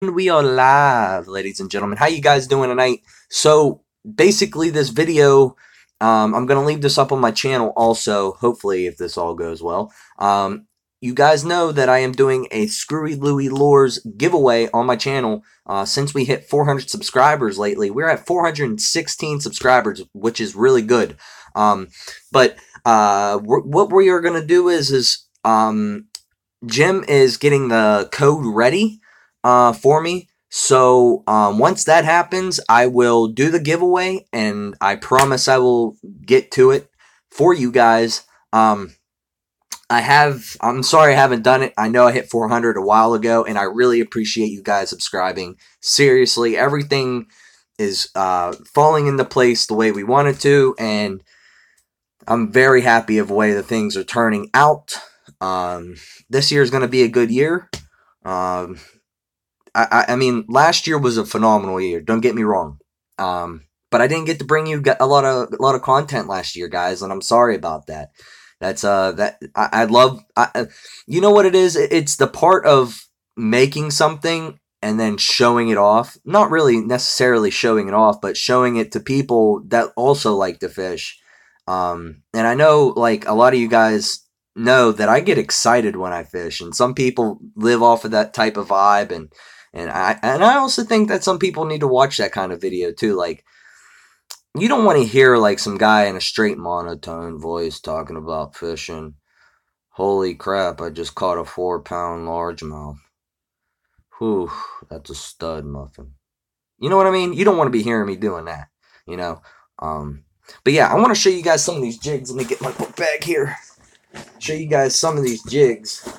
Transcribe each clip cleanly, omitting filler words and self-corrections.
We are live, ladies and gentlemen. How you guys doing tonight? So basically, this video, I'm gonna leave this up on my channel also. Hopefully, if this all goes well. You guys know that I am doing a Screwy Lewy lures giveaway on my channel. Since we hit 400 subscribers lately, we're at 416 subscribers, which is really good. But what we are gonna do is Jim is getting the code ready for me. So once that happens, I will do the giveaway, and I promise I will get to it for you guys. I'm sorry I haven't done it. I know I hit 400 a while ago, and I really appreciate you guys subscribing. Seriously, everything is falling into place the way we wanted to, and I'm very happy of the way the things are turning out. This year is going to be a good year. I mean, last year was a phenomenal year. Don't get me wrong. But I didn't get to bring you a lot of content last year, guys, and I'm sorry about that. That's I love. You know what it is? It's the part of making something and then showing it off. Not really necessarily showing it off, but showing it to people that also like to fish. And I know, like, a lot of you guys know that I get excited when I fish, and some people live off of that type of vibe, and I also think that some people need to watch that kind of video too. Like, you don't want to hear like some guy in a straight monotone voice talking about fishing. Holy crap, I just caught a 4-pound largemouth. Whew, that's a stud muffin. You know what I mean? You don't want to be hearing me doing that, you know? But yeah, I want to show you guys some of these jigs. Let me get my book bag here. Show you guys some of these jigs.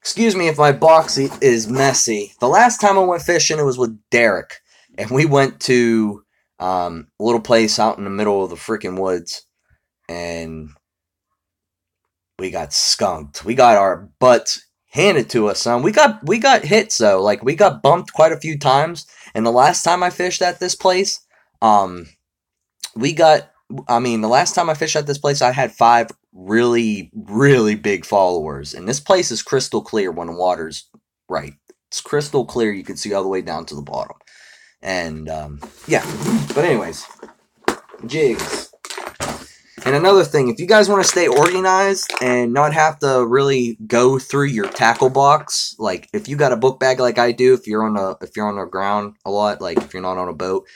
Excuse me if my box is messy. The last time I went fishing, it was with Derek, and we went to a little place out in the middle of the freaking woods, and we got skunked. We got our butts handed to us, son. We got hit, though. Like, we got bumped quite a few times. And the last time I fished at this place, we got. I mean, the last time I fished at this place, I had 5 really, really big followers. And this place is crystal clear when the water's right. It's crystal clear. You can see all the way down to the bottom. And, yeah. But anyways, jigs. And another thing, if you guys want to stay organized and not have to really go through your tackle box, like if you got a book bag like I do, if you're on the ground a lot, like if you're not on a boat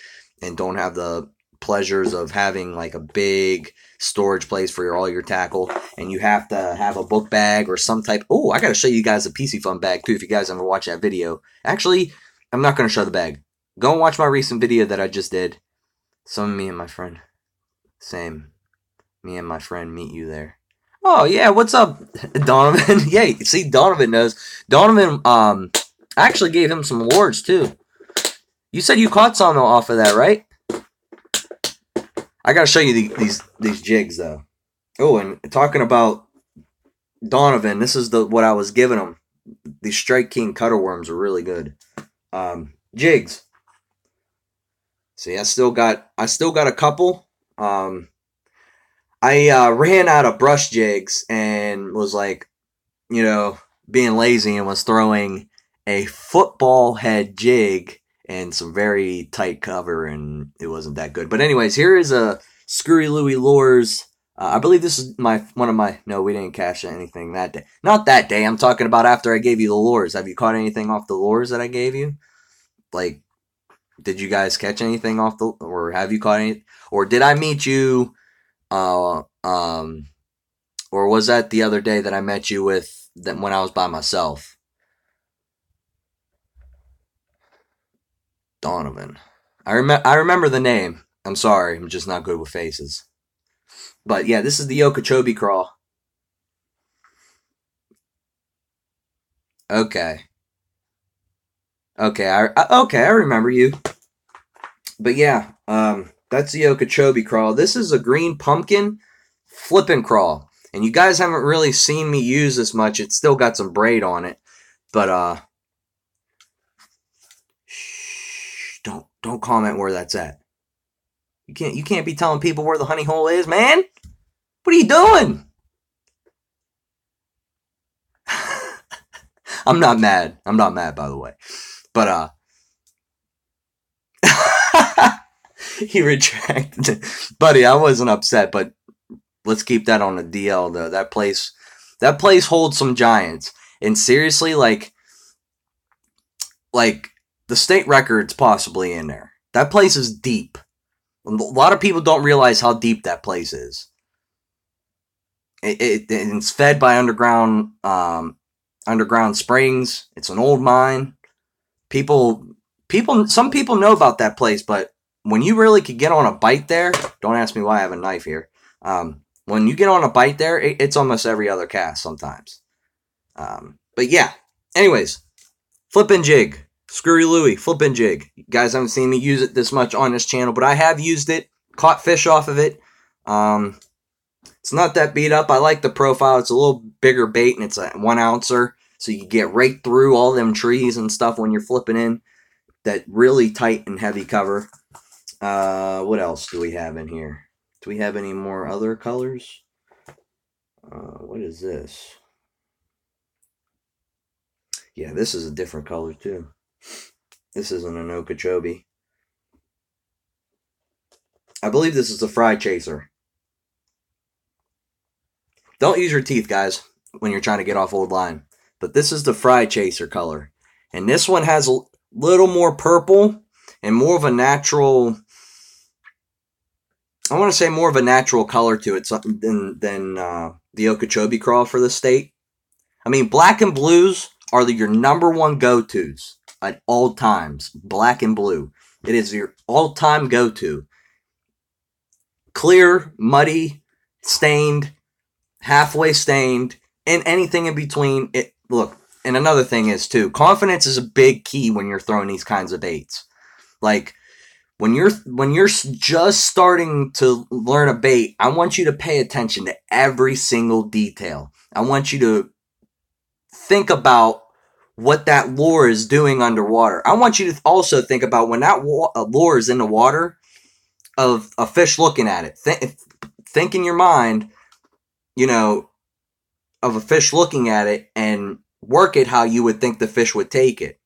and don't have the pleasures of having like a big storage place for all your tackle, and you have to have a book bag or some type. Oh, I gotta show you guys a PC Fun bag too if you guys ever watch that video. Actually, I'm not gonna show the bag. Go and watch my recent video that I just did. Me and my friend. Same. Me and my friend meet you there. Oh yeah, what's up, Donovan? Yeah, see, Donovan knows. Donovan, I actually gave him some awards too. You said you caught some off of that, right? I gotta show you these jigs though. Oh, and talking about Donovan, this is what I was giving him. These Strike King cutter worms are really good. Jigs. See, I still got a couple. I ran out of brush jigs and was like, being lazy, and was throwing a football head jig and some very tight cover, and it wasn't that good. But anyways, here is a Screwy Lewy lures. I believe this is one of my. No, we didn't catch anything that day. Not that day. I'm talking about after I gave you the lures. Have you caught anything off the lures that I gave you? Like, did you guys catch anything off or have you caught any? Or did I meet you? Or was that the other day that I met you with that when I was by myself? Donovan. I remember the name. I'm sorry, I'm just not good with faces. But yeah, this is the Okeechobee crawl. Okay. Okay, I remember you. But yeah, that's the Okeechobee crawl. This is a green pumpkin flipping crawl. And you guys haven't really seen me use this much. It's still got some braid on it. But shh, don't comment where that's at. You can't be telling people where the honey hole is, man. What are you doing? I'm not mad. I'm not mad, by the way. But, he retracted it. Buddy, I wasn't upset, but let's keep that on the DL, though. That place holds some giants. And seriously, like the state record's possibly in there. That place is deep. A lot of people don't realize how deep that place is. It's fed by underground springs. It's an old mine. Some people know about that place, but when you really could get on a bite there, don't ask me why I have a knife here. When you get on a bite there, it's almost every other cast sometimes. But yeah, anyways, flipping jig. Screwy Lewy, flipping jig. You guys haven't seen me use it this much on this channel, but I have used it. Caught fish off of it. It's not that beat up. I like the profile. It's a little bigger bait, and it's a 1 ouncer, so you get right through all them trees and stuff when you're flipping in. That really tight and heavy cover. What else do we have in here? Do we have any more other colors? What is this? Yeah, this is a different color too. This isn't an Okeechobee. I believe this is a fry chaser. Don't use your teeth, guys, when you're trying to get off old line. But this is the fry chaser color. And this one has a little more purple and more of a natural... I want to say more of a natural color to it than the Okeechobee crawl for the state. I mean, black and blues are your number one go-tos at all times. Black and blue. It is your all-time go-to. Clear, muddy, stained, halfway stained, and anything in between. Look, and another thing is, too, confidence is a big key when you're throwing these kinds of baits. Like, when you're just starting to learn a bait, I want you to pay attention to every single detail. I want you to think about what that lure is doing underwater. I want you to also think about when that lure is in the water, of a fish looking at it. Think in your mind, of a fish looking at it, and work it how you would think the fish would take it.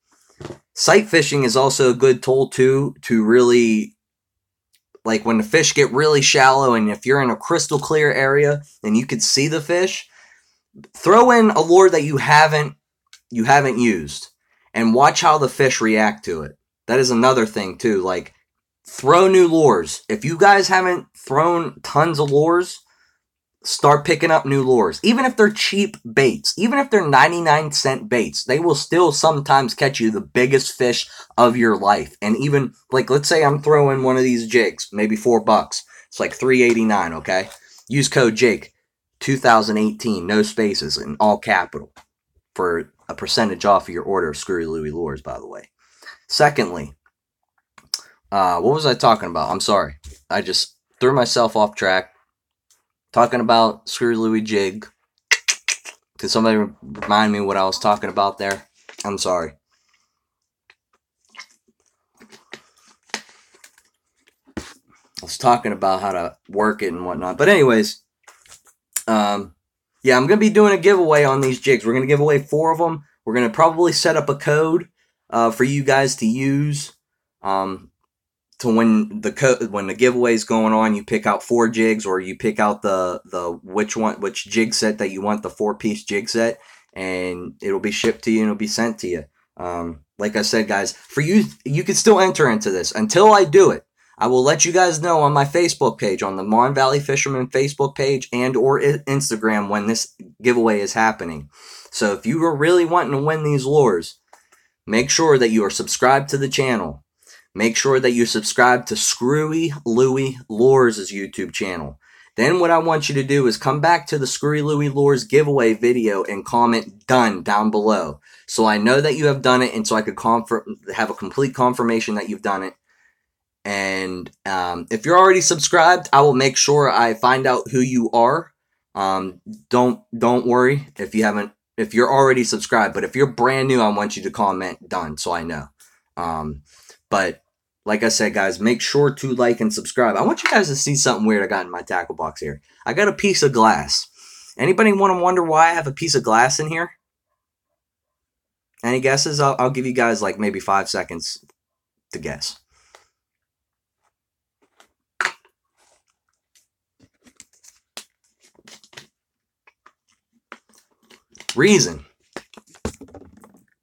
Sight fishing is also a good tool too, to really, like when the fish get really shallow, and if you're in a crystal clear area and you could see the fish, throw in a lure that you haven't used and watch how the fish react to it. That is another thing too. Like, throw new lures. If you guys haven't thrown tons of lures, start picking up new lures. Even if they're cheap baits, even if they're 99-cent baits, they will still sometimes catch you the biggest fish of your life. And even, like, let's say I'm throwing one of these jigs, maybe $4. It's like $3.89, okay? Use code Jake 2018, no spaces, in all capital, for a percentage off of your order of Screwy Lewy lures, by the way. Secondly, what was I talking about? I'm sorry. I just threw myself off track. Talking about Screwy Lewy jig. Could somebody remind me what I was talking about there? I'm sorry. I was talking about how to work it and whatnot. But anyways, yeah, I'm going to be doing a giveaway on these jigs. We're going to give away 4 of them. We're going to probably set up a code for you guys to use. To when the giveaway is going on, you pick out 4 jigs, or you pick out which jig set that you want, the 4-piece jig set, and it'll be shipped to you and it'll be sent to you. Like I said, guys, for you can still enter into this until I do it. I will let you guys know on my Facebook page, on the Mon Valley Fisherman Facebook page and or Instagram, when this giveaway is happening. So if you are really wanting to win these lures, make sure that you are subscribed to the channel. Make sure that you subscribe to Screwy Lewy Lures' YouTube channel. Then what I want you to do is come back to the Screwy Lewy Lures giveaway video and comment "done" down below, so I know that you have done it, and so I could have a complete confirmation that you've done it. And if you're already subscribed, I will make sure I find out who you are. Don't worry if you're already subscribed, but if you're brand new, I want you to comment "done" so I know. But like I said, guys, make sure to like and subscribe. I want you guys to see something weird I got in my tackle box here. I got a piece of glass. Anybody want to wonder why I have a piece of glass in here? Any guesses? I'll give you guys like maybe 5 seconds to guess. Reason.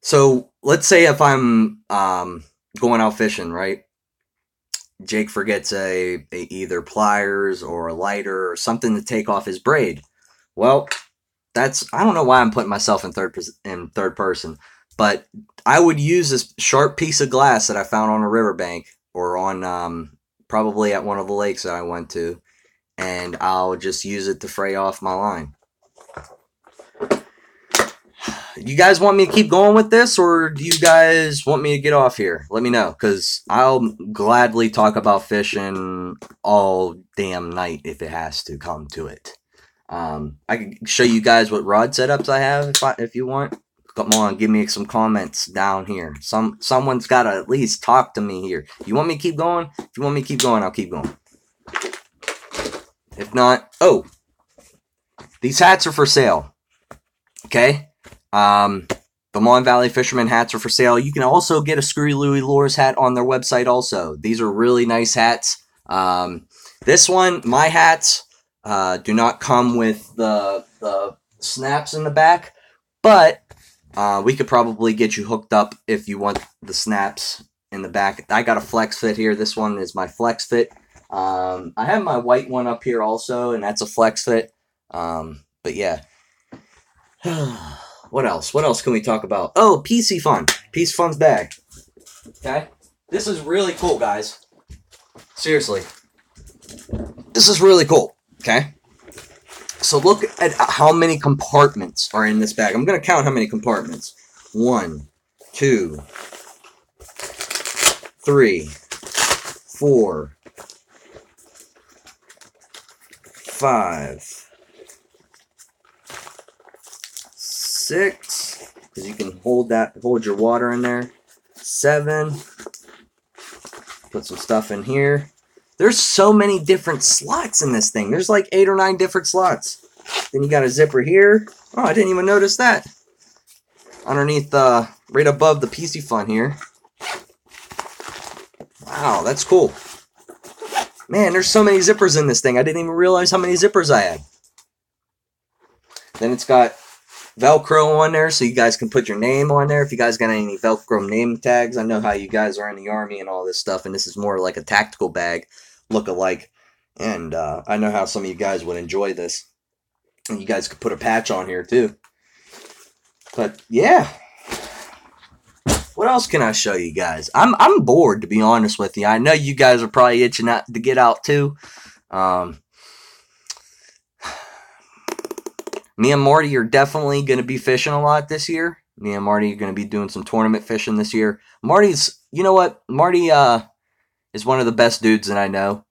So let's say if I'm going out fishing, right? Jake forgets a either pliers or a lighter or something to take off his braid. Well, I don't know why I'm putting myself in third person, but I would use this sharp piece of glass that I found on a riverbank or on probably at one of the lakes that I went to, and I'll just use it to fray off my line. You guys want me to keep going with this, or do you guys want me to get off here? Let me know, because I'll gladly talk about fishing all damn night if it has to come to it. I can show you guys what rod setups I have if you want. Come on, give me some comments down here. Someone's got to at least talk to me here. You want me to keep going? If you want me to keep going, I'll keep going. If not, oh, these hats are for sale. Okay? The Mon Valley Fisherman hats are for sale. You can also get a Screwy Lewy Lures hat on their website also. These are really nice hats. This one, my hats, do not come with the snaps in the back, but we could probably get you hooked up if you want the snaps in the back. I got a flex fit here. This one is my flex fit. I have my white one up here also, and that's a flex fit. But yeah. What else? What else can we talk about? Oh, PC Fun. PC Fun's bag. Okay? This is really cool, guys. Seriously. This is really cool. Okay? So look at how many compartments are in this bag. I'm going to count how many compartments. 1, 2, 3, 4, 5, 6, because you can hold your water in there. 7, put some stuff in here. There's so many different slots in this thing. There's like 8 or 9 different slots. Then you got a zipper here. Oh, I didn't even notice that. Underneath, right above the PC Fun here. Wow, that's cool. Man, there's so many zippers in this thing. I didn't even realize how many zippers I had. Then it's got Velcro on there, so you guys can put your name on there if you guys got any Velcro name tags. I know how you guys are in the Army and all this stuff, and this is more like a tactical bag look-alike. And I know how some of you guys would enjoy this. And you guys could put a patch on here, too. But, yeah. What else can I show you guys? I'm bored, to be honest with you. I know you guys are probably itching out to get out, too. Me and Marty are definitely going to be fishing a lot this year. Me and Marty are going to be doing some tournament fishing this year. Marty's, you know what? Marty is one of the best dudes that I know.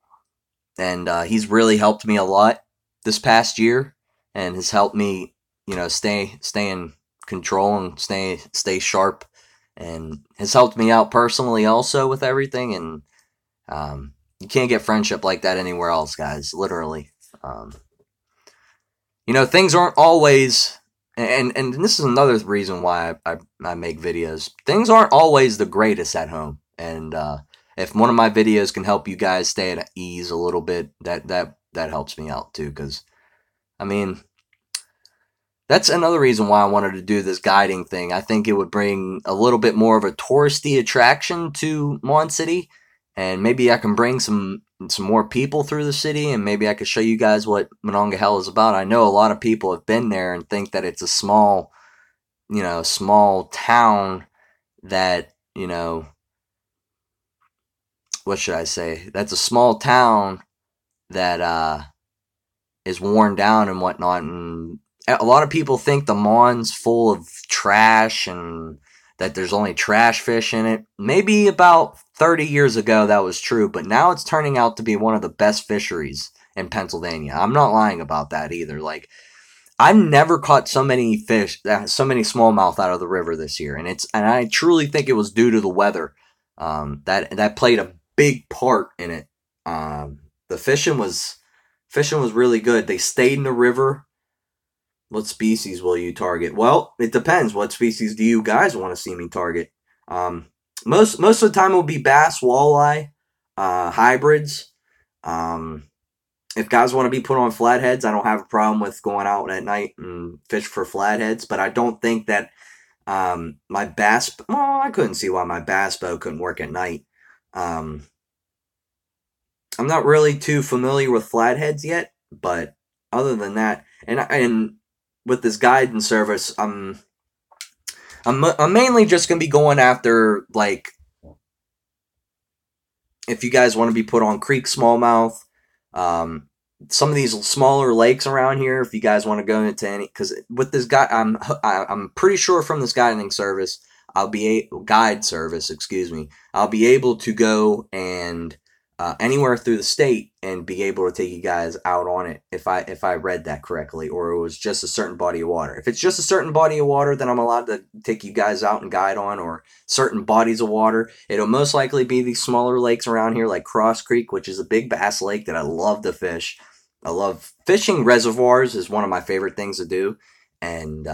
And he's really helped me a lot this past year. And has helped me, you know, stay in control and stay sharp. And has helped me out personally also with everything. And you can't get friendship like that anywhere else, guys. Literally. You know, things aren't always, and this is another reason why I make videos. Things aren't always the greatest at home, and if one of my videos can help you guys stay at ease a little bit, that helps me out too. Because, I mean, that's another reason why I wanted to do this guiding thing. I think it would bring a little bit more of a touristy attraction to Mon City, and maybe I can bring some more people through the city, and maybe I could show you guys what Monongahela is about. I know a lot of people have been there and think that it's a small town that, you know, what should I say? That's a small town that is worn down and whatnot, and a lot of people think the Mon's full of trash and that there's only trash fish in it. Maybe about 30 years ago that was true, but now it's turning out to be one of the best fisheries in Pennsylvania. I'm not lying about that either. Like, I never caught so many fish, so many smallmouth out of the river this year, and I truly think it was due to the weather. That played a big part in it. The fishing was really good. They stayed in the river What species will you target? Well, it depends. What species do you guys want to see me target? Um, most of the time it will be bass, walleye, hybrids. Um, if guys want to be put on flatheads, I don't have a problem with going out at night and fish for flatheads. But I don't think that my bass. Well, I couldn't see why my bass bow couldn't work at night. Um, I'm not really too familiar with flatheads yet, but other than that, and with this guidance service, I'm mainly just gonna be going after, like, if you guys want to be put on creek smallmouth, um, some of these smaller lakes around here. If you guys want to go into any, because with this guy, I'm pretty sure from this guiding service, guide service, excuse me, I'll be able to go and anywhere through the state and be able to take you guys out on it if I read that correctly, or it was just a certain body of water. If it's just a certain body of water, then I'm allowed to take you guys out and guide on, or certain bodies of water. It'll most likely be these smaller lakes around here, like Cross Creek, which is a big bass lake that I love to fish. I love fishing reservoirs, is one of my favorite things to do. And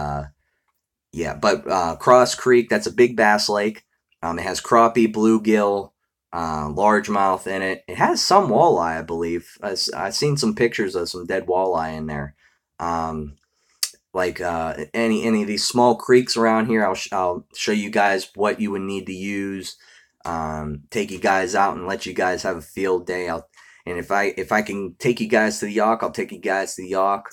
yeah, but Cross Creek, that's a big bass lake. It has crappie, bluegill, largemouth in it. It has some walleye, I believe. I've seen some pictures of some dead walleye in there. Like any of these small creeks around here, I'll show you guys what you would need to use. Take you guys out and let you guys have a field day. And if I can take you guys to the Yawk, I'll take you guys to the Yawk.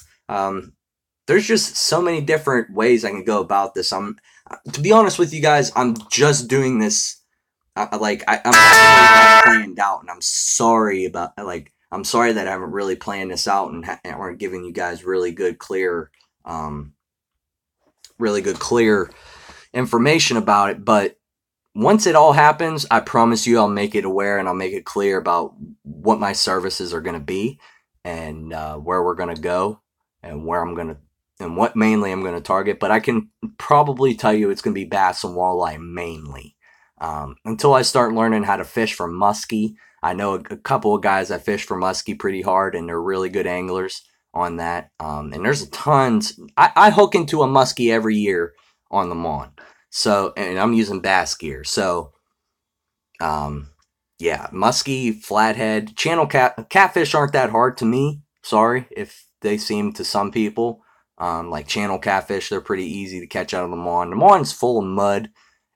There's just so many different ways I can go about this. To be honest with you guys, I'm just doing this. I'm really planned out, and I'm sorry about, I'm sorry that I haven't really planned this out and aren't giving you guys really good, clear information about it. But once it all happens, I promise you I'll make it aware and I'll make it clear about what my services are going to be, and where we're going to go, and what mainly I'm going to target. But I can probably tell you it's going to be bass and walleye mainly. Until I start learning how to fish for muskie. I know a couple of guys that fish for muskie pretty hard, and they're really good anglers on that. And there's tons. I hook into a muskie every year on the Mon. So, and I'm using bass gear. So, yeah, muskie, flathead, channel catfish aren't that hard to me. Sorry if they seem to some people. Like channel catfish, they're pretty easy to catch out of the Mon. The Mon's full of mud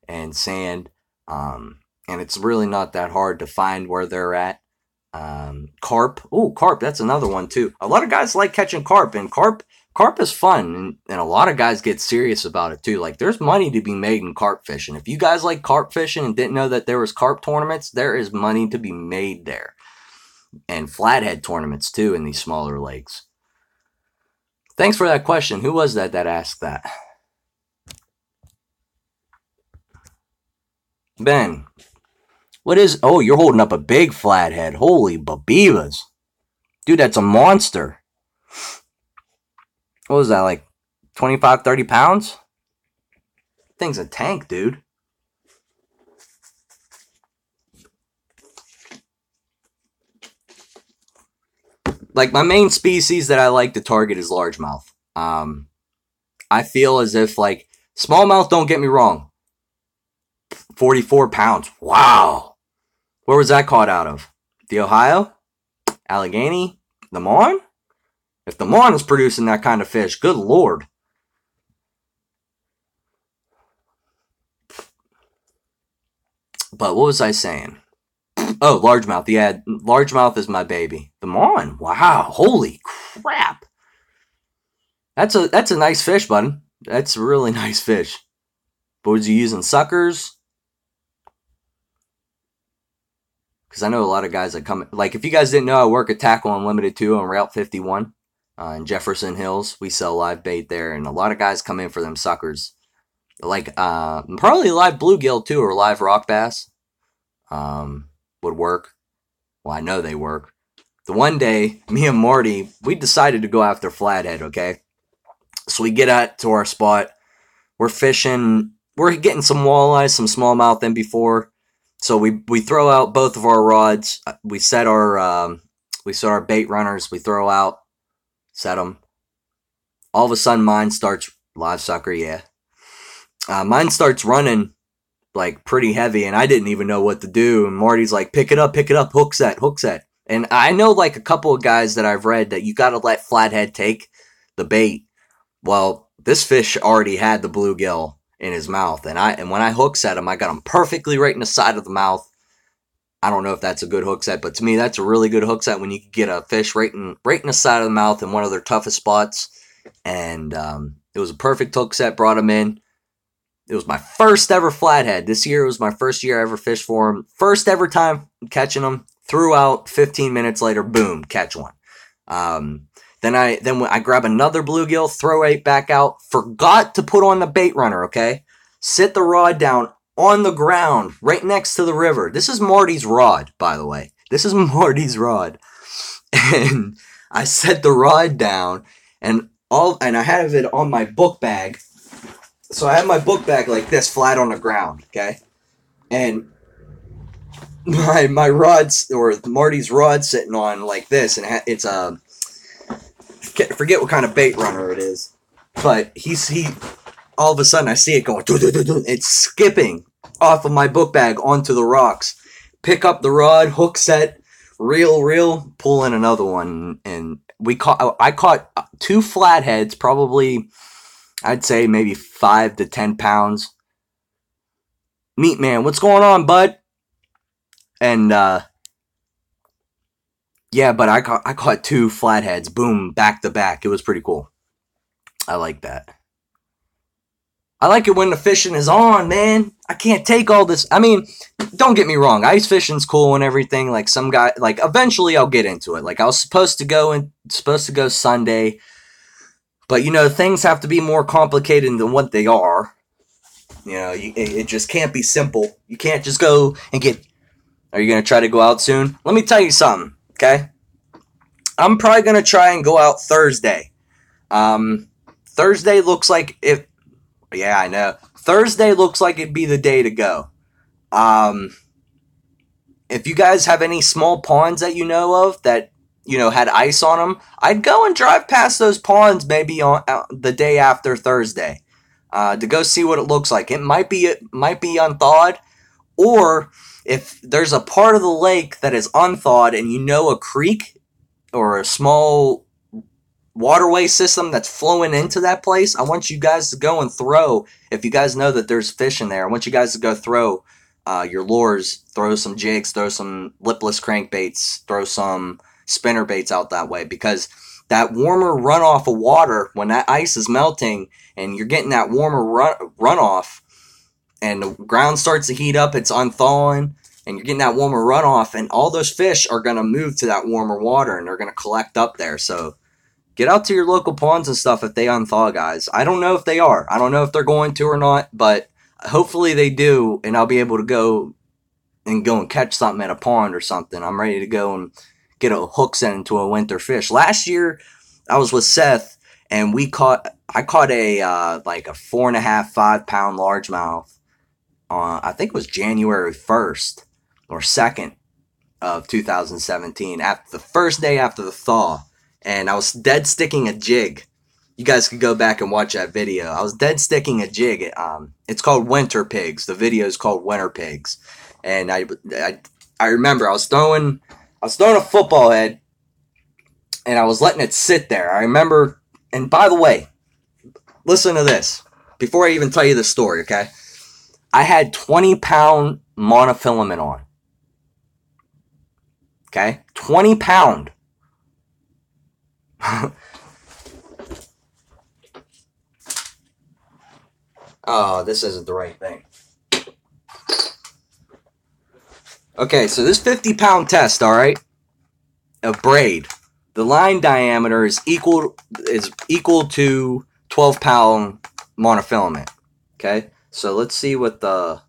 and sand. And it's really not that hard to find where they're at. Carp. Oh, carp. That's another one too. A lot of guys like catching carp, and carp is fun, and a lot of guys get serious about it too. Like, there's money to be made in carp fishing. If you guys like carp fishing and didn't know that there was carp tournaments, there is money to be made there. And flathead tournaments too in these smaller lakes. Thanks for that question. Who was that asked that? Ben. What is... Oh, you're holding up a big flathead. Holy babivas. Dude, that's a monster. What was that, like 25, 30 pounds? Thing's a tank, dude. Like, my main species that I like to target is largemouth. I feel as if, like, smallmouth, don't get me wrong, 44 pounds. Wow. Where was that caught out of? The Ohio? Allegheny? The Mon? If the Mon is producing that kind of fish, good lord. But what was I saying? Oh, largemouth. Yeah, largemouth is my baby. The Mon. Wow. Holy crap. That's a nice fish, bud. That's a really nice fish. But was you using suckers? Because I know a lot of guys that come... Like, if you guys didn't know, I work at Tackle Unlimited too on Route 51 in Jefferson Hills. We sell live bait there, and a lot of guys come in for them suckers. Like, probably live bluegill too, or live rock bass would work. Well, I know they work. The one day, me and Marty, we decided to go after flathead, okay? So we get out to our spot. We're fishing. We're getting some walleye, some smallmouth in before. So we throw out both of our rods. We set our bait runners. We throw out, set them. All of a sudden, mine starts, live sucker, yeah. Mine starts running like pretty heavy, and I didn't even know what to do. And Marty's like, pick it up, hook set, hook set. And I know like a couple of guys that I've read that you got to let flathead take the bait. Well, this fish already had the bluegill in his mouth, and when I hook set him, I got him perfectly right in the side of the mouth. I don't know if that's a good hook set, but to me, that's a really good hook set when you can get a fish right in the side of the mouth in one of their toughest spots. And it was a perfect hook set. Brought him in. It was my first ever flathead. This year was my first year I ever fished for him. First ever time catching him. Threw out. 15 minutes later, boom, catch one. Then I grab another bluegill, throw it back out. Forgot to put on the bait runner. Okay, sit the rod down on the ground right next to the river. This is Marty's rod, by the way. This is Marty's rod. And I set the rod down, and I have it on my book bag. So I have my book bag like this, flat on the ground, okay? And my rod's, or Marty's rod, sitting on like this, and it's a, forget what kind of bait runner it is, but he all of a sudden I see it going, it's skipping off of my book bag onto the rocks. Pick up the rod, hook set, reel, pull in another one, and I caught 2 flatheads, probably I'd say maybe 5 to 10 pounds. Meat man, what's going on, bud? And yeah, but I caught 2 flatheads, boom, back to back. It was pretty cool. I like that. I like it when the fishing is on, man. I can't take all this. I mean, don't get me wrong. Ice fishing's cool and everything. Like some guy, like eventually I'll get into it. Like I was supposed to go Sunday, but you know, things have to be more complicated than what they are. You know, it just can't be simple. You can't just go and get. Are you gonna try to go out soon? Let me tell you something, okay? I'm probably gonna try and go out Thursday. Thursday looks like if. Yeah, I know. Thursday looks like it'd be the day to go. If you guys have any small ponds that you know of that, you know, had ice on them, I'd go and drive past those ponds maybe on the day after Thursday to go see what it looks like. It might be unthawed, or if there's a part of the lake that is unthawed and you know a creek or a small waterway system that's flowing into that place, I want you guys to go and throw, if you guys know that there's fish in there, I want you guys to go throw your lures, throw some jigs, throw some lipless crankbaits, throw some spinner baits out that way, because that warmer runoff of water, when that ice is melting and you're getting that warmer runoff and the ground starts to heat up, it's unthawing, and you're getting that warmer runoff, and all those fish are going to move to that warmer water and they're going to collect up there. So get out to your local ponds and stuff if they unthaw, guys. I don't know if they are. I don't know if they're going to or not, but hopefully they do, and I'll be able to go and catch something at a pond or something. I'm ready to go and get a hook set into a winter fish. Last year, I was with Seth, and I caught a like a 4.5, 5 pound largemouth on, I think it was January 1st or 2nd of 2017, after the first day after the thaw. And I was dead sticking a jig. You guys can go back and watch that video. I was dead sticking a jig. It's called Winter Pigs. The video is called Winter Pigs. And I remember I was throwing a football head, and I was letting it sit there. I remember, and by the way, listen to this before I even tell you the story, okay? I had 20-pound monofilament on. Okay? 20 pound. Oh, this isn't the right thing. Okay, so this 50-pound test, all right, of braid, the line diameter is equal to 12-pound monofilament. Okay, so let's see what the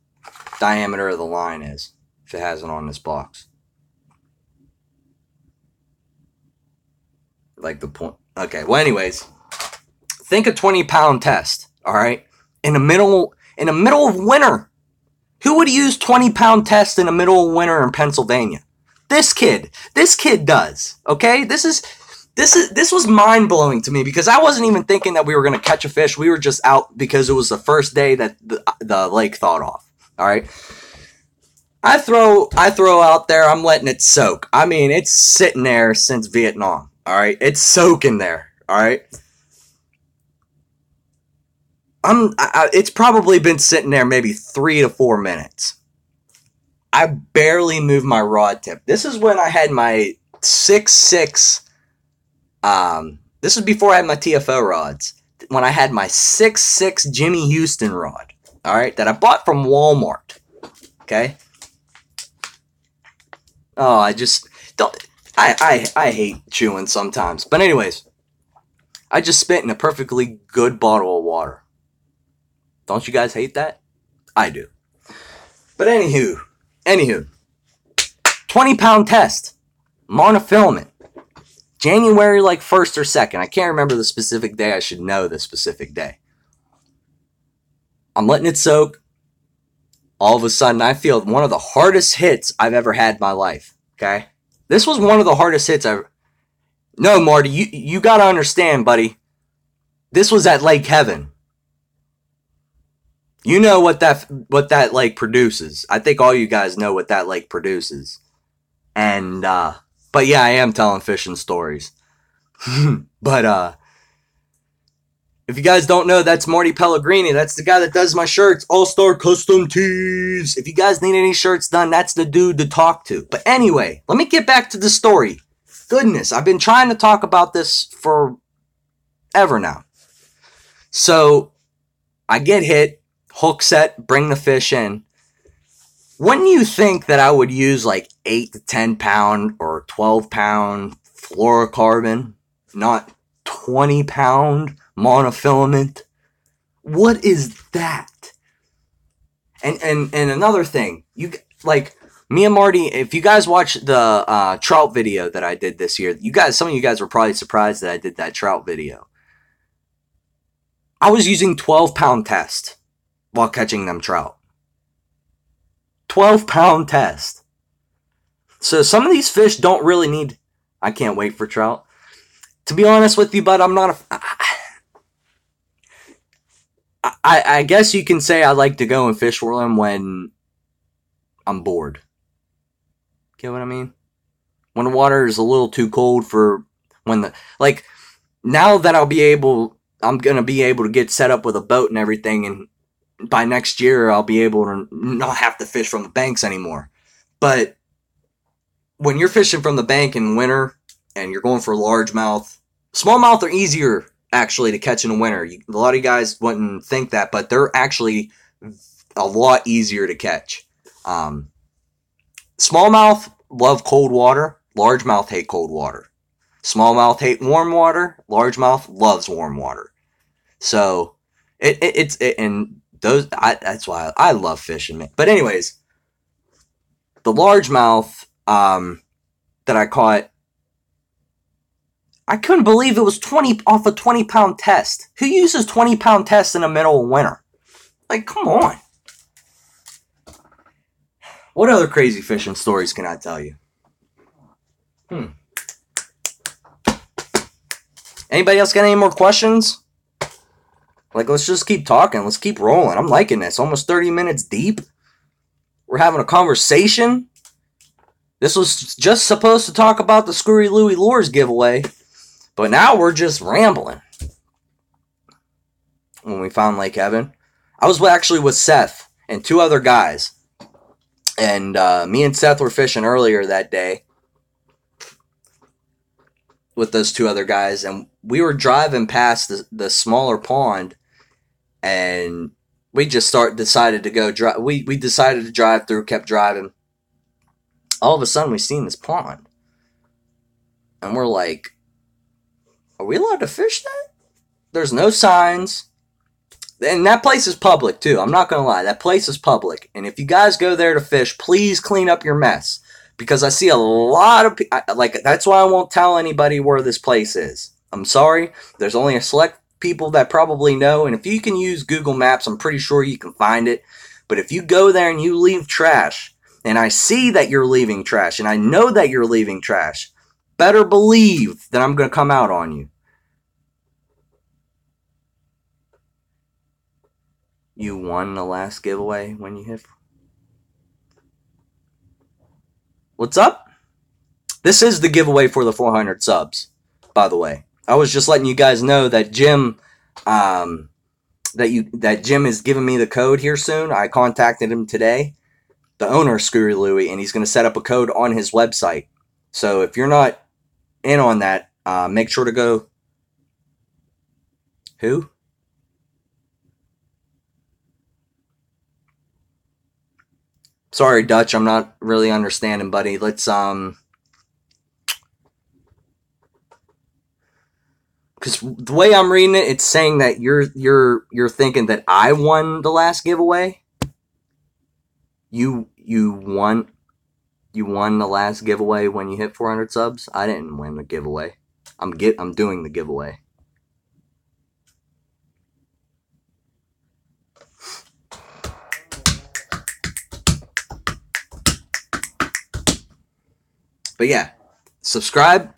diameter of the line is if it has it on this box. Like the point. Okay, well, anyways, think a 20-pound test, all right? In the middle of winter. Who would use 20-pound test in the middle of winter in Pennsylvania? This kid does, okay? This is This was mind blowing to me because I wasn't even thinking that we were gonna catch a fish. We were just out because it was the first day that the lake thawed off. All right. I throw out there. I'm letting it soak. I mean, it's sitting there since Vietnam. All right, it's soaking there. All right. It's probably been sitting there maybe 3 to 4 minutes. I barely moved my rod tip. This is when I had my 6.6. This was before I had my TFO rods. When I had my 6.6 Jimmy Houston rod. All right, that I bought from Walmart. Okay. Oh, I just don't. I hate chewing sometimes. But anyways, I just spit in a perfectly good bottle of water. Don't you guys hate that? I do. But anywho, 20-pound test, monofilament, January like 1st or 2nd. I can't remember the specific day. I should know the specific day. I'm letting it soak. All of a sudden, I feel one of the hardest hits I've ever had in my life. Okay? This was one of the hardest hits I've... No, Marty, you got to understand, buddy. This was at Lake Heaven. You know what that lake produces. I think all you guys know what that lake produces. And, but yeah, I am telling fishing stories. But, if you guys don't know, that's Marty Pellegrini. That's the guy that does my shirts. All-Star Custom Tees. If you guys need any shirts done, that's the dude to talk to. But anyway, let me get back to the story. Goodness, I've been trying to talk about this for ever now. So, I get hit, hook set, bring the fish in. Wouldn't you think that I would use like 8 to 10 pound or 12 pound fluorocarbon, not 20 pound monofilament? What is that? And another thing, you like me and Marty, if you guys watch the trout video that I did this year, some of you guys were probably surprised that I did that trout video. I was using 12-pound test while catching them trout. 12-pound test. So some of these fish don't really need... I can't wait for trout. To be honest with you, bud, I'm not a... I guess you can say I like to go and fish for them when I'm bored. Get what I mean? When the water is a little too cold for when the... Like, now that I'm going to be able to get set up with a boat and everything, and by next year I'll be able to not have to fish from the banks anymore. But when you're fishing from the bank in winter and you're going for largemouth, smallmouth are easier actually to catch in the winter. A lot of you guys wouldn't think that, but they're actually a lot easier to catch. Smallmouth love cold water. Largemouth hate cold water. Smallmouth hate warm water. Largemouth loves warm water. So that's why I love fishing. But anyways, the largemouth that I caught, I couldn't believe it was 20 off a 20-pound test. Who uses 20-pound tests in the middle of winter? Like, come on. What other crazy fishing stories can I tell you? Anybody else got any more questions? Like, let's just keep talking. Let's keep rolling. I'm liking this. Almost 30 minutes deep. We're having a conversation. This was just supposed to talk about the Screwy Lewy Lures giveaway. But now we're just rambling. When we found Lake Heaven, I was actually with Seth and 2 other guys. And me and Seth were fishing earlier that day with those 2 other guys. And we were driving past the smaller pond. And we just decided to go drive. We decided to drive through, kept driving. All of a sudden, we seen this pond. And we're like, are we allowed to fish that? There's no signs. And that place is public, too. I'm not going to lie. That place is public. And if you guys go there to fish, please clean up your mess. Because I see a lot of people. That's why I won't tell anybody where this place is. I'm sorry. There's only a select people that probably know. And if you can use Google Maps, I'm pretty sure you can find it. But if you go there and you leave trash, and I see that you're leaving trash, and I know that you're leaving trash, better believe that I'm going to come out on you. You won the last giveaway when you hit. What's up? This is the giveaway for the 400 subs, by the way. I was just letting you guys know that Jim, that Jim is giving me the code here soon. I contacted him today, the owner of Screwy Lewy, and he's going to set up a code on his website. So if you're not in on that, make sure to go. Who? Sorry, Dutch, I'm not really understanding, buddy. Let's because the way I'm reading it, it's saying that you're thinking that I won the last giveaway. You won the last giveaway when you hit 400 subs. I didn't win the giveaway. I'm doing the giveaway. But yeah, subscribe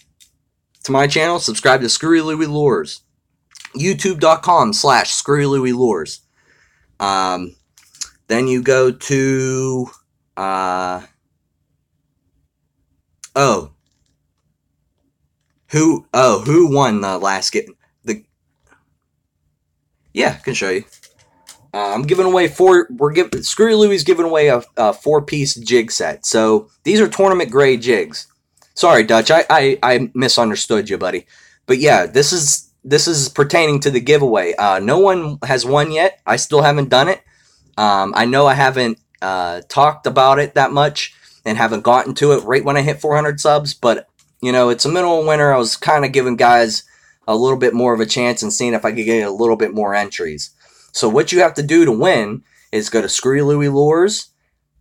to my channel. Subscribe to Screwy Lewy Lures. YouTube.com/Screwy Lewy Lures. Then you go to who won the last yeah, I can show you. I'm giving away Screwy Lewy's giving away a 4-piece jig set. So these are tournament grade jigs. Sorry, Dutch, I misunderstood you, buddy. But yeah, this is pertaining to the giveaway. No one has won yet. I still haven't done it. I know I haven't talked about it that much and haven't gotten to it right when I hit 400 subs. But you know, it's the middle of winter. I was kind of giving guys a little bit more of a chance and seeing if I could get a little bit more entries. So what you have to do to win is go to Screwy Lewy Lures,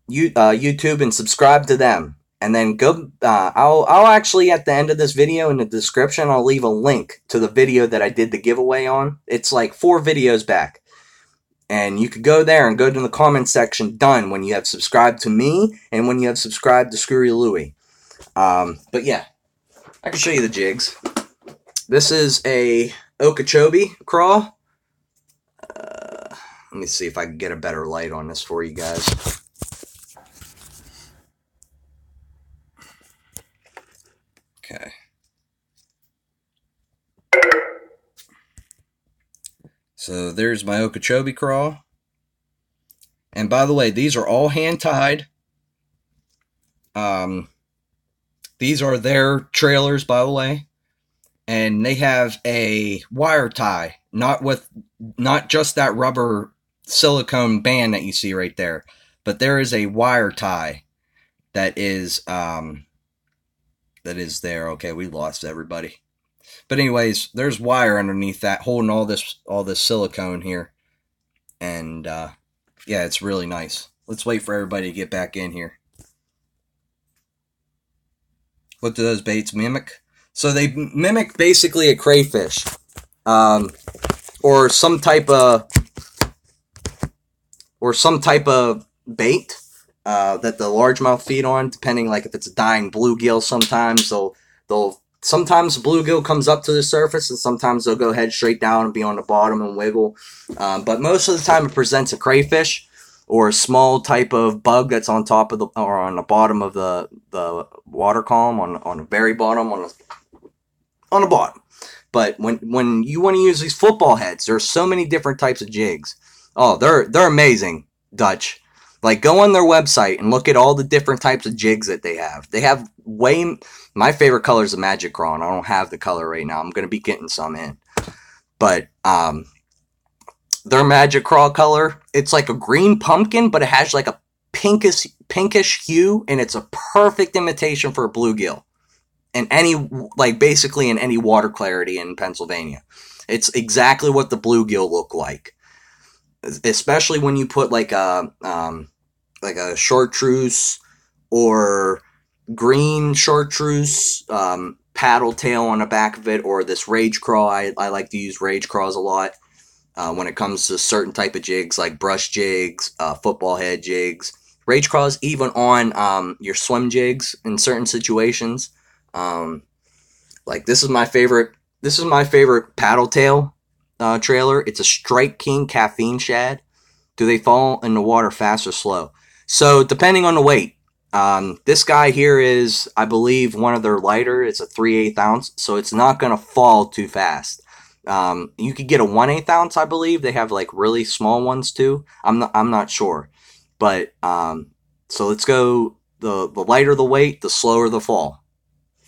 YouTube, and subscribe to them. And then go. I'll actually at the end of this video in the description I'll leave a link to the video that I did the giveaway on. It's like 4 videos back, and you could go there and go to the comment section. Done when you have subscribed to me and when you have subscribed to Screwy Lewy. But yeah, I can show you the jigs. This is a Okeechobee craw. Let me see if I can get a better light on this for you guys. Okay. So there's my Okeechobee craw. And by the way, these are all hand tied. These are their trailers, by the way. And they have a wire tie, not just that rubber silicone band that you see right there, but there is a wire tie that is there. Okay, we lost everybody. But anyways, there's wire underneath that holding all this silicone here. And yeah, it's really nice. Let's wait for everybody to get back in here. What do those baits mimic? So they mimic basically a crayfish, or some type of bait that the largemouth feed on. Depending, like if it's a dying bluegill, sometimes sometimes bluegill comes up to the surface, and sometimes they'll go head straight down and be on the bottom and wiggle. But most of the time, it presents a crayfish or a small type of bug that's on top of or on the bottom of the water column, on the very bottom, on the bottom. But when you want to use these football heads, there's so many different types of jigs. Oh, they're amazing, Dutch. Like, go on their website and look at all the different types of jigs that they have. They have my favorite color is the Magic Craw, and I don't have the color right now. I'm going to be getting some in. But their Magic Craw color, it's like a green pumpkin, but it has like a pinkish hue, and it's a perfect imitation for a bluegill. And basically in any water clarity in Pennsylvania. It's exactly what the bluegill look like. Especially when you put like a chartreuse or green chartreuse paddle tail on the back of it, or this rage craw. I like to use rage craws a lot when it comes to certain type of jigs like brush jigs, football head jigs, rage craws, even on your swim jigs in certain situations. Like, this is my favorite paddle tail trailer. It's a Strike King caffeine shad. Do they fall in the water fast or slow? So, depending on the weight. This guy here is, I believe, one of their lighter. It's a 3/8 ounce, so it's not going to fall too fast. You could get a 1/8 ounce, I believe. They have like really small ones too. I'm not sure, but so let's go. The lighter the weight, the slower the fall.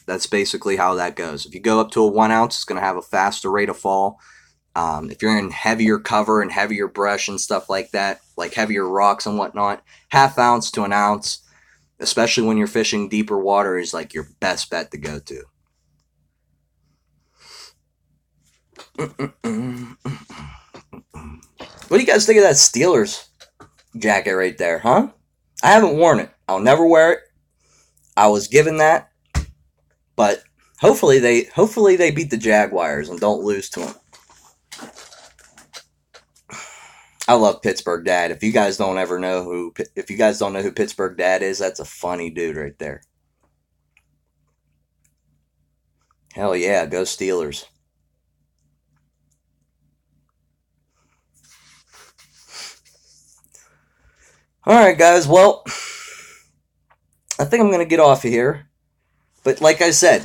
That's basically how that goes. If you go up to a 1 ounce, it's going to have a faster rate of fall. If you're in heavier cover and heavier brush and stuff like that, like heavier rocks and whatnot, 1/2 ounce to 1 ounce, especially when you're fishing deeper water, is like your best bet to go to. What do you guys think of that Steelers jacket right there, huh? I haven't worn it. I'll never wear it. I was given that, but hopefully they beat the Jaguars and don't lose to them. I love Pittsburgh Dad. If you guys don't know who Pittsburgh Dad is, that's a funny dude right there. Hell yeah, go Steelers. Alright guys, well, I think I'm going to get off of here. But like I said,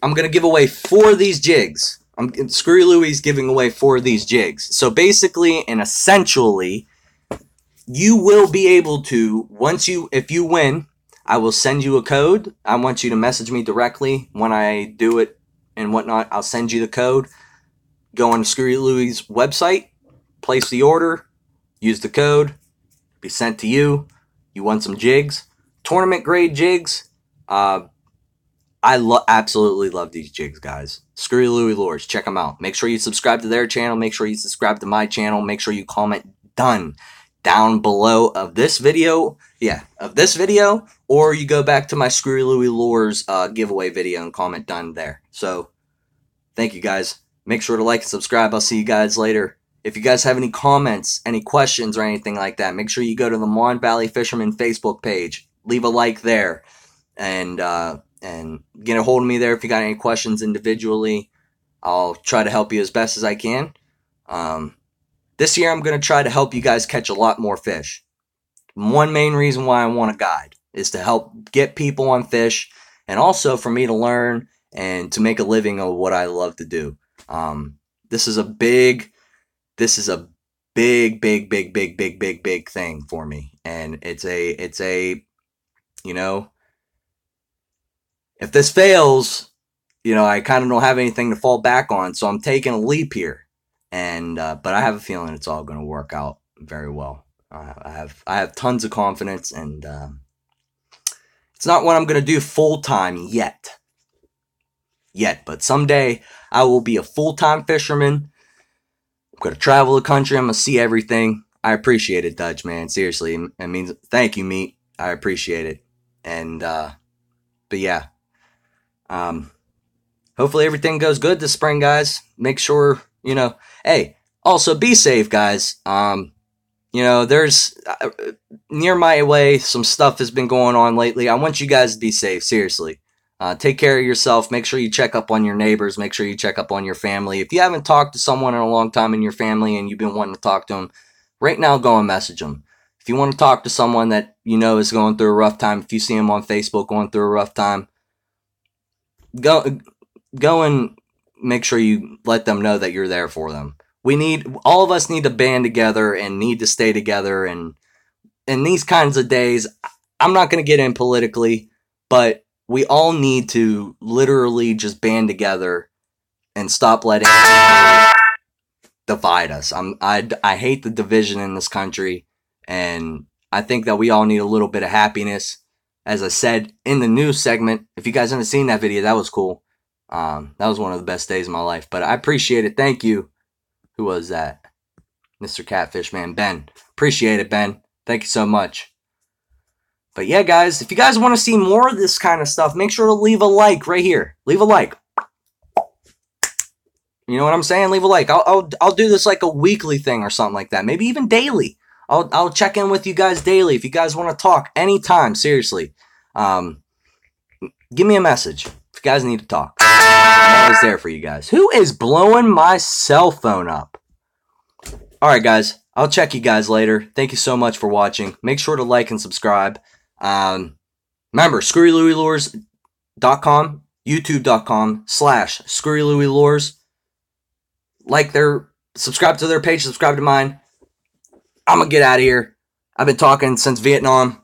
I'm going to give away 4 of these jigs. Screwy Lewy's giving away 4 of these jigs. So basically and essentially, you will be able to, if you win, I will send you a code. I want you to message me directly when I do it and whatnot. I'll send you the code. Go on to Screwy Lewy's website, place the order, use the code, be sent to you. You want some jigs, tournament grade jigs. I absolutely love these jigs, guys. Screwy Lewy Lures, check them out. Make sure you subscribe to their channel. Make sure you subscribe to my channel. Make sure you comment done down below of this video. Yeah, of this video. Or you go back to my Screwy Lewy Lures giveaway video and comment done there. So, thank you guys. Make sure to like and subscribe. I'll see you guys later. If you guys have any comments, any questions, or anything like that, make sure you go to the Mon Valley Fisherman Facebook page. Leave a like there. And get a hold of me there if you got any questions individually. I'll try to help you as best as I can. This year I'm going to try to help you guys catch a lot more fish. One main reason why I want a guide is to help get people on fish, and also for me to learn and to make a living of what I love to do. This is a big thing for me, and it's a you know, if this fails, you know, I kind of don't have anything to fall back on, so I'm taking a leap here, and but I have a feeling it's all going to work out very well. I have tons of confidence, and it's not what I'm going to do full time yet, but someday I will be a full-time fisherman. I'm going to travel the country. I'm going to see everything. I appreciate it, Dutch, man. Seriously, it means thank you, meat. I appreciate it, and but yeah. Hopefully everything goes good this spring, guys. Make sure, you know, hey, also be safe, guys. You know, there's, near my way, some stuff has been going on lately. I want you guys to be safe, seriously. Take care of yourself. Make sure you check up on your neighbors. Make sure you check up on your family. If you haven't talked to someone in a long time in your family and you've been wanting to talk to them, right now go and message them. If you want to talk to someone that you know is going through a rough time, if you see them on Facebook going through a rough time, go and make sure you let them know that you're there for them. All of us need to band together and need to stay together. And in these kinds of days, I'm not going to get in politically, but we all need to literally just band together and stop letting people divide us. I hate the division in this country, and I think that we all need a little bit of happiness. As I said in the news segment, if you guys haven't seen that video, that was cool. That was one of the best days of my life, but I appreciate it. Thank you. Who was that? Mr. Catfish Man, Ben. Appreciate it, Ben. Thank you so much. But yeah, guys, if you guys want to see more of this kind of stuff, make sure to leave a like right here. Leave a like. You know what I'm saying? Leave a like. I'll do this like a weekly thing or something like that. Maybe even daily. I'll check in with you guys daily. If you guys want to talk anytime, seriously. Give me a message. If you you guys need to talk, I'm always there for you guys. Who is blowing my cell phone up? Alright, guys. I'll check you guys later. Thank you so much for watching. Make sure to like and subscribe. Remember, ScrewyLewyLures.com, YouTube.com/ScrewyLewyLures. Subscribe to their page, subscribe to mine. I'm going to get out of here. I've been talking since Vietnam.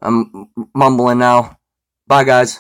I'm mumbling now. Bye, guys.